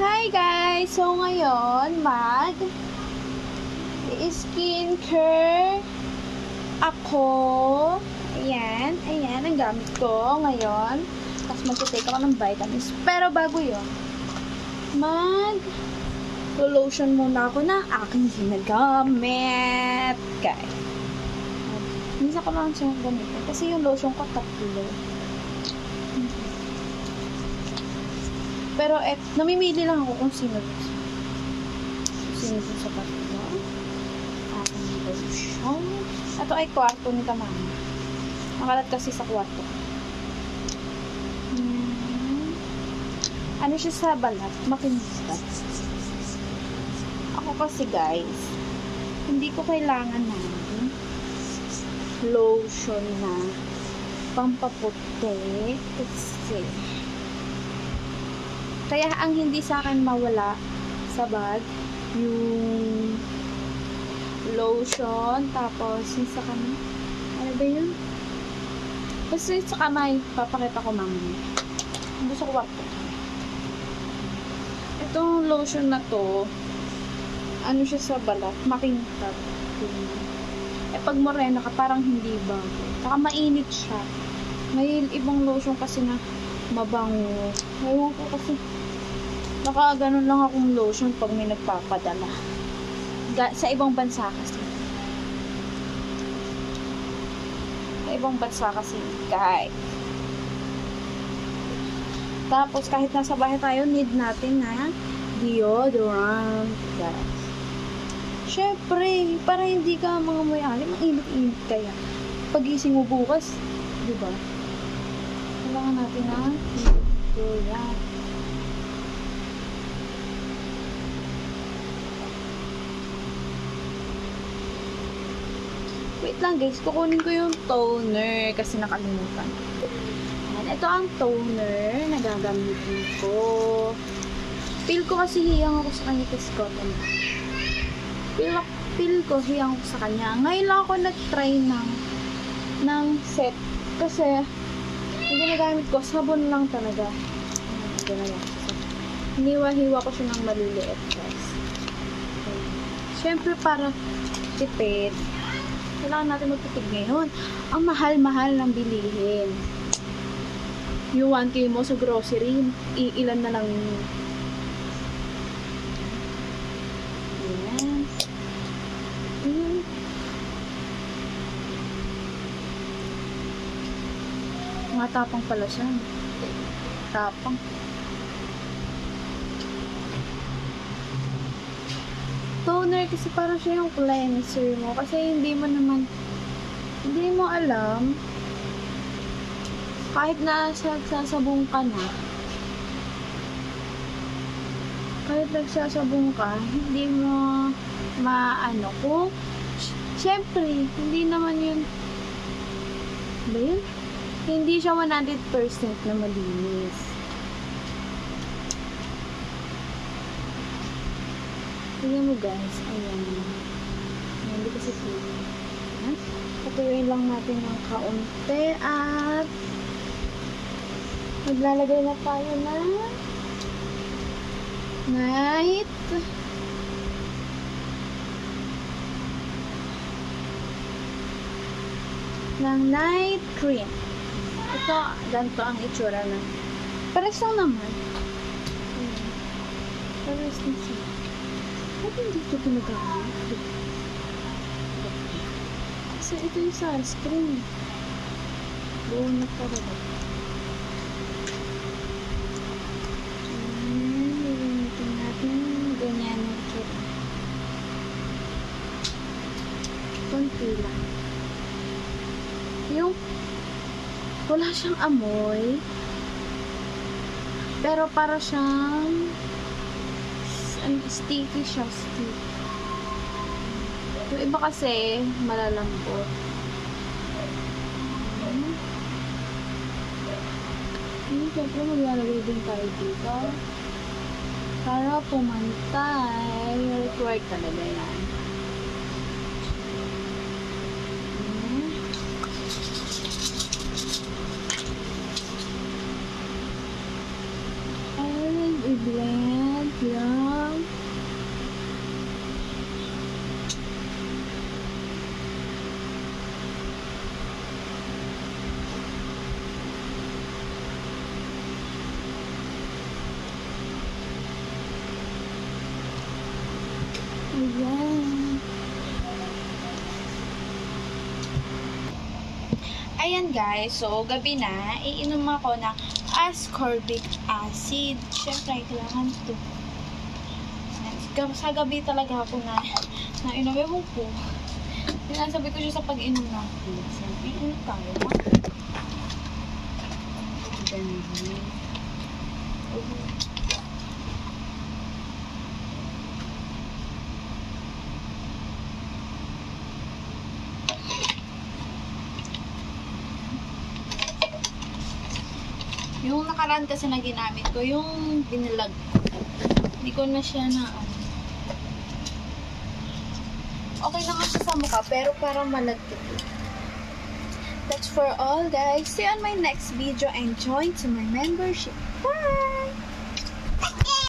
Hi guys! So ngayon, skincare ako. Ayan ang gamit ko ngayon. Tapos mag-take ako ng vitamins. Pero bago yun, lotion muna ako na aking ginagamit. Guys. Minsan ko lang siya gamitin. Kasi yung lotion ko tatlo. Pero namimili lang ako kung sino sa tatlo. Aking lotion. Ito ay kwarto ni Tamama. Nakalat kasi sa kwarto. Ano siya sa balat? Makinita. Ako kasi guys, hindi ko kailangan ng lotion na pampaputi. Kasi kaya ang hindi sa akin mawala sa bag, yung lotion, tapos yung sa kamay. Ano ba yun? Kasi sa kamay, papakita ko mamaya. Gusto ko kwarto. Itong lotion na to, ano siya sa balat, makintab. Pag morena ka, parang hindi bago. Saka mainit siya. May ibang lotion kasi na mabango. Ngayon ko kasi ganun lang akong lotion pag may nagpapadala. Sa ibang bansa kasi. Sa ibang bansa kasi, guys. Tapos, kahit nasa bahay tayo, need natin na deodorant, guys. Syempre, para hindi ka mga alim, ang init-init kaya. Pagising mo bukas, diba? Kailangan natin na deodorant. Wait lang guys, kukunin ko yung toner kasi nakalimutan. Ito ang toner na gagamitin ko. Feel ko kasi hiyang ako sa kanya kasi cotton. Feel ko hiyang ako sa kanya. Ngayon lang ako nag-try ng set. Kasi yung ginagamit ko, sabon lang talaga. Hiniwa-hiwa ko siya ng maliliit guys. Siyempre para tipid. Kailangan natin magtipid ngayon. Ang mahal-mahal ng bilihin. Yung 1K mo sa grocery, ilan na lang yun. Ayan. Mga tapang pala siya. Tapang. Toner kasi parang siya yung cleanser mo. Kasi hindi mo alam, kahit nagsasabong ka na, hindi mo maano kung syempre, hindi naman yun ba yun? Hindi siya 100% na malinis. Tingnan mo guys, ayan. Hindi kasi ayan. Patuyuin lang natin ng kaunti at maglalagay na tayo ng night cream. Ito, ganito ang itsura na. Pares lang naman. Pares lang siya. Ba't hindi ito ginagamit? Kasi ito yung sunscreen. Buo na talaga. Konti lang. Yung wala siyang amoy, pero para siyang sticky siya, sticky. Yung iba kasi malalambot. Siyempre maglalagay din tayo dito para pumantay. Required talaga yan. i-blend lang. Ayan. Ayan guys, so gabi na, iinom ako ng ascorbic acid. Siyempre, kailangan ito. Sa gabi talaga ako na inom. Ewan ko. Sinasabi ko siya sa pag-inom natin. Siyempre, inom tayo. Ganyan. Yung nakaraan kasi na ginamit ko, yung binilag ko. Hindi ko na siya na okay naman siya sa mukha, pero parang malagkit. That's for all guys. See you on my next video and join to my membership. Bye!